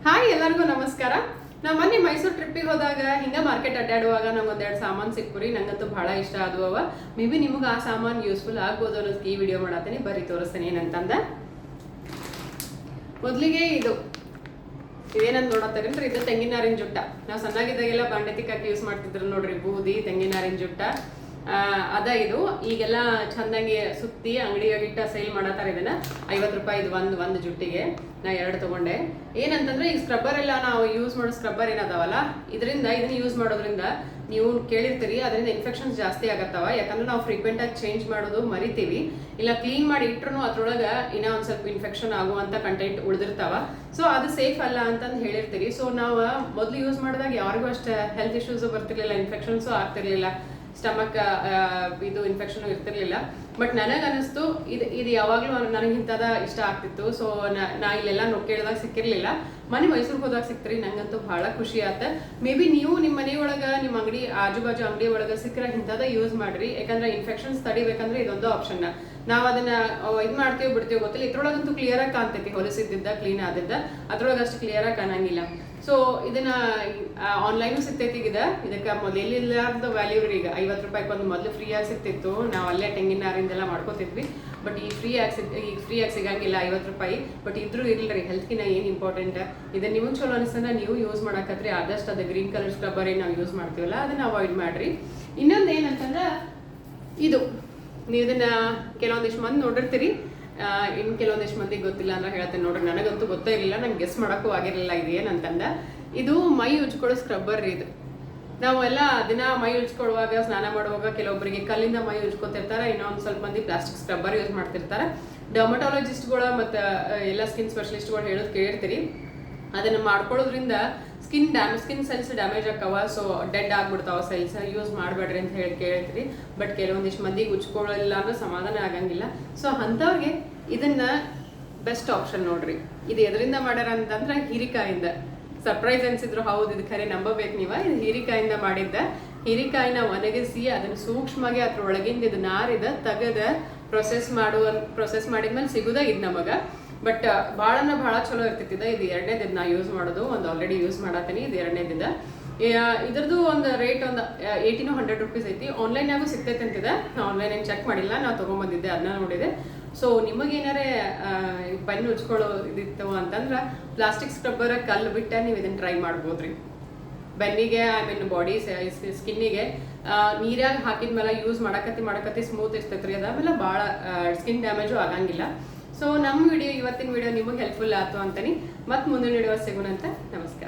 Hi ಎಲ್ಲರಿಗೂ ನಮಸ್ಕಾರ. ನಾ ಮೊನ್ನೆ ಮೈಸೂರು ಟ್ರಿಪ್ಪಿಗೆ ಹೋದಾಗ ಹಿಂಗೆ ಮಾರ್ಕೆಟ್ ಅಡ್ಡಾಡುವಾಗ ನಂಗೆ ಒಂದೆರಡು ಸಾಮಾನು ಸಿಕ್ಕ್ರಿ. ನಂಗಂತೂ ಭಾಳ ಇಷ್ಟ ಆದವು. ಮೇ ಬಿ ನಿಮಗೆ ಆ ಸಾಮಾನು ಯೂಸ್ಫುಲ್ ಆಗ್ಬೋದು ಅನ್ನೋದಕ್ಕೆ ಈ ವಿಡಿಯೋ ಮಾಡತ್ತೀನಿ. ಬರೀ ತೋರಿಸ್ತೇನೆ ಏನಂತಂದ. ಮೊದಲಿಗೆ ಇದೇನಂತ ನೋಡತ್ತಾರೇನ್ರಿ, ಇದು ತೆಂಗಿನಾರಿನ ಜುಟ್ಟ. ನಾವು ಸಣ್ಣಾಗಿದ್ದಾಗೆಲ್ಲ ಬಾಂಡೆ ತಿಕ್ಕಾಕಿ ಯೂಸ್ ಮಾಡ್ತಿದ್ರು ನೋಡ್ರಿ, ಬೂದಿ ತೆಂಗಿನಾರಿನ ಜುಟ್ಟ. ಇದು ಈಗೆಲ್ಲ ಚಂದಂಗಿ ಸುತ್ತಿ ಅಂಗಡಿಯಾಗಿಟ್ಟ ಸೇಲ್ ಮಾಡತ್ತಾರ. ಇದನ್ನ 50 ರೂಪಾಯಿ ಇದು ಒಂದು ಜುಟ್ಟಿಗೆ. ನಾ 2 ತಗೊಂಡೆ. ಏನಂತಂದ್ರೆ ಈ ಸ್ಕ್ರಬ್ಬರ್ ಎಲ್ಲ ನಾವು ಯೂಸ್ ಮಾಡೋ ಸ್ಕ್ರಬ್ಬರ್ ಏನದಾವಲ್ಲ, ಇದನ್ನ ಯೂಸ್ ಮಾಡೋದ್ರಿಂದ ನೀವು ಕೇಳಿರ್ತೀರಿ, ಅದರಿಂದ ಇನ್ಫೆಕ್ಷನ್ಸ್ ಜಾಸ್ತಿ ಆಗತ್ತವ. ಯಾಕಂದ್ರೆ ನಾವು ಫ್ರೀಕ್ವೆಂಟ್ ಆಗಿ ಚೇಂಜ್ ಮಾಡೋದು ಮರಿತೀವಿ, ಇಲ್ಲ ಕ್ಲೀನ್ ಮಾಡಿ ಇಟ್ರು ಅದ್ರೊಳಗೆ ಇನ್ನೂ ಒಂದ್ ಸ್ವಲ್ಪ ಇನ್ಫೆಕ್ಷನ್ ಆಗುವಂತ ಕಂಟೆಂಟ್ ಉಳಿದಿರ್ತಾವ. ಸೊ ಅದು ಸೇಫ್ ಅಲ್ಲ ಅಂತಂದು ಹೇಳಿರ್ತೀರಿ. ಸೊ ನಾವು ಮೊದಲು ಯೂಸ್ ಮಾಡಿದಾಗ ಯಾರಿಗೂ ಅಷ್ಟು ಹೆಲ್ತ್ ಇಶ್ಯೂಸ್ ಬರ್ತಿರ್ಲಿಲ್ಲ, ಇನ್ಫೆಕ್ಷನ್ಸು ಆಗ್ತಿರ್ಲಿಲ್ಲ, ಸ್ಟಮಕ್ ಇದು ಇನ್ಫೆಕ್ಷನ್ ಇರ್ತಿರ್ಲಿಲ್ಲ. ಬಟ್ ನನಗನ್ನಿಸ್ತು ಇದು ಯಾವಾಗಲೂ ನನಗೆ ಇಂಥದ ಇಷ್ಟ ಆಗ್ತಿತ್ತು. ಸೊ ನಾ ಇಲ್ಲೆಲ್ಲ ಕೇಳಿದಾಗ ಸಿಕ್ಕಿರ್ಲಿಲ್ಲ. ಮನೆ ಮೈಸೂರಿಗೆ ಹೋದಾಗ ಸಿಕ್ತ್ರಿ. ನಂಗಂತೂ ಬಹಳ ಖುಷಿ ಆತ. ಮೇ ಬಿ ನೀವು ನಿಮ್ಮ ಮನೆಯೊಳಗೆ ನಿಮ್ಮ ಅಂಗಡಿ ಆಜು ಬಾಜು ಅಂಗಡಿ ಒಳಗೆ ಸಿಕ್ಕರೆ ಇಂಥದ ಯೂಸ್ ಮಾಡ್ರಿ. ಯಾಕಂದ್ರೆ ಇನ್ಫೆಕ್ಷನ್ಸ್ ತಡಿಬೇಕಂದ್ರೆ ಇದೊಂದು ಆಪ್ಷನ್. ನಾವು ಅದನ್ನ ಇದು ಮಾಡ್ತೀವಿ ಬಿಡ್ತೀವಿ ಗೊತ್ತಿಲ್ಲ. ಇದ್ರೊಳಗಂತೂ ಕ್ಲಿಯರ್ ಆಗಿ ಕಾಣ್ತೈತಿ, ಹೊಲಿಸಿದ್ದ ಕ್ಲೀನ್ ಆದಿದ್ದ. ಅದ್ರೊಳಗೆ ಅಷ್ಟು ಕ್ಲಿಯರ್ ಆಗಿ ಕಾಣಂಗಿಲ್ಲ. ಸೊ ಇದನ್ನ ಆನ್ಲೈನು ಸಿಗ್ತೈತಿ. ಇದಕ್ಕೆ ಮೊದಲಿಲ್ಲಾರ್ದ ವ್ಯಾಲ್ಯೂ ರೀ. ಈಗ 50 ರೂಪಾಯಿಗೆ ಒಂದು ಮೊದಲು ಫ್ರೀ ಆಗಿ ಸಿಗ್ತಿತ್ತು. ನಾವು ಅಲ್ಲೇ ತೆಂಗಿನಾರಿಂದೆಲ್ಲ ಮಾಡ್ಕೋತಿದ್ವಿ. ಬಟ್ ಈಗ ಫ್ರೀ ಆಗಿ ಸಿಗಂಗಿಲ್ಲ 50 ರೂಪಾಯಿ. ಬಟ್ ಇದ್ರೂ ಇರ್ಲಿ, ಹೆಲ್ತ್ಗಿನ ಏನು ಇಂಪಾರ್ಟೆಂಟ್. ಇದನ್ನ ನಿಮಗೆ ಚಲೋ ಅನಿಸ್ತಂದ್ರೆ ನೀವು ಯೂಸ್ ಮಾಡಕತ್ರಿ. ಆದಷ್ಟು ಅದು ಗ್ರೀನ್ ಕಲರ್ ಸ್ಕ್ರಬ್ಬರ್ ಏನು ನಾವು ಯೂಸ್ ಮಾಡ್ತೀವಲ್ಲ ಅದನ್ನ ಅವಾಯ್ಡ್ ಮಾಡ್ರಿ. ಇನ್ನೊಂದು ಏನಂತಂದ್ರೆ ನೀವು ಇದನ್ನ ಕೆಲವೊಂದಿಷ್ಟು ಮಂದಿ ನೋಡಿರ್ತೀರಿ, ಇನ್ನು ಕೆಲವೊಂದಿಷ್ಟು ಮಂದಿಗೆ ಗೊತ್ತಿಲ್ಲ ಅಂದ್ರೆ ಹೇಳ್ತೇನೆ ನೋಡ್ರಿ. ನನಗಂತೂ ಗೊತ್ತೇ ಇರಲಿಲ್ಲ, ನಂಗೆ ಗೆಸ್ ಮಾಡೋಕ್ಕೂ ಆಗಿರಲಿಲ್ಲ ಇದು ಏನಂತಂದ. ಇದು ಮೈ ಉಜ್ಕೊಳ್ಳೋ ಸ್ಕ್ರಬ್ಬರ್ ರೀ. ಇದು ನಾವೆಲ್ಲ ದಿನ ಮೈ ಉಜ್ಕೊಳ್ಳುವಾಗ, ಸ್ನಾನ ಮಾಡುವಾಗ ಕೆಲವೊಬ್ಬರಿಗೆ ಕಲ್ಲಿಂದ ಮೈ ಉಜ್ಕೊತಿರ್ತಾರೆ, ಇನ್ನೊಂದು ಸ್ವಲ್ಪ ಮಂದಿ ಪ್ಲಾಸ್ಟಿಕ್ ಸ್ಕ್ರಬ್ಬರ್ ಯೂಸ್ ಮಾಡ್ತಿರ್ತಾರೆ. ಡರ್ಮಟಾಲಜಿಸ್ಟ್ಗಳು ಮತ್ತು ಎಲ್ಲ ಸ್ಕಿನ್ ಸ್ಪೆಷಲಿಸ್ಟ್ಗಳು ಹೇಳೋದು ಕೇಳಿರ್ತೀರಿ. ಅದನ್ನು ಮಾಡ್ಕೊಳ್ಳೋದ್ರಿಂದ ಸ್ಕಿನ್ ಸೆಲ್ಸ್ ಡ್ಯಾಮೇಜ್ ಆಕ್ಕವ. ಸೊ ಡೆಡ್ ಆಗ್ಬಿಡ್ತಾವ ಸೆಲ್ಸ್, ಯೂಸ್ ಮಾಡಬೇಡ್ರಿ ಅಂತ ಕೇಳ್ತೀರಿ. ಬಟ್ ಕೆಲವೊಂದಿಷ್ಟು ಮಂದಿಗೆ ಉಜ್ಕೊಳ್ಳಿಲ್ಲ ಅಂದ್ರೆ ಸಮಾಧಾನ ಆಗಂಗಿಲ್ಲ. ಸೊ ಅಂಥವ್ರಿಗೆ ಇದನ್ನ ಬೆಸ್ಟ್ ಆಪ್ಷನ್ ನೋಡ್ರಿ. ಇದು ಎದರಿಂದ ಮಾಡ್ಯಾರ ಅಂತಂದ್ರೆ ಹೀರಿಕಾಯಿಂದ. ಸರ್ಪ್ರೈಸ್ ಅನ್ಸಿದ್ರು, ಹೌದು ಇದು ಖರೆ ನಂಬಬೇಕು ನೀವು. ಇದು ಹೀರಿಕಾಯಿಂದ ಮಾಡಿದ್ದ. ಹೀರಿಕಾಯಿನ ಒಣಗಿಸಿ ಅದನ್ನ ಸೂಕ್ಷ್ಮವಾಗಿ ಅದ್ರ ಒಳಗಿಂದ ಇದು ನಾರಿದ ತೆಗೆದ ಪ್ರೊಸೆಸ್ ಮಾಡಿದ್ಮೇಲೆ ಸಿಗುದ ಇದು ನಮಗ. ಬಟ್ ಭಾಳ ಚಲೋ ಇರ್ತೈತಿ. ಇದು 2ನೇದು ನಾ ಯೂಸ್ ಮಾಡೋದು. ಒಂದು ಆಲ್ರೆಡಿ ಯೂಸ್ ಮಾಡತ್ತೀನಿ. ಇದು 2ನೇದಿದೆ. ಇದ್ರದ್ದು ಒಂದು ರೇಟ್ ಒಂದು 80-100 ರೂಪೀಸ್ ಐತಿ. ಆನ್ಲೈನಾಗೂ ಸಿಗ್ತೈತೆ ಅಂತಿದೆ. ನಾ ಆನ್ಲೈನ್ ಏನು ಚೆಕ್ ಮಾಡಿಲ್ಲ, ನಾವು ತೊಗೊಂಬಂದಿದ್ದೆ, ಅದನ್ನ ನೋಡಿದೆ. ಸೊ ನಿಮಗೇನಾರೇ ಬನ್ನಿ ಉಜ್ಕೊಳ್ಳೋ ಇದಿತ್ತು ಅಂತಂದ್ರೆ ಪ್ಲಾಸ್ಟಿಕ್ ಸ್ಕ್ರಬ್ಬರ್ ಕಲ್ಲು ಬಿಟ್ಟ ನೀವು ಇದನ್ನ ಟ್ರೈ ಮಾಡ್ಬೋದ್ರಿ. ಬೆನ್ನಿಗೆ ಬಾಡಿ ಸ್ಕಿನ್ನಿಗೆ ನೀರಾಗ ಹಾಕಿದ್ಮೇಲೆ ಯೂಸ್ ಮಾಡಕತ್ತಿ ಸ್ಮೂತ್ ಇರ್ತೈತ್ರಿ. ಅದಾದ್ಮೇಲೆ ಭಾಳ ಸ್ಕಿನ್ ಡ್ಯಾಮೇಜು ಆಗಂಗಿಲ್ಲ. ಸೊ ನಮ್ಮ ಇವತ್ತಿನ ವಿಡಿಯೋ ನಿಮಗೆ ಹೆಲ್ಪ್ಫುಲ್ ಆಯ್ತು ಅಂತಾನೆ. ಮತ್ತೆ ಮುಂದಿನ ವಿಡಿಯೋ ಸಿಗೋಣ ಅಂತ. ನಮಸ್ಕಾರ.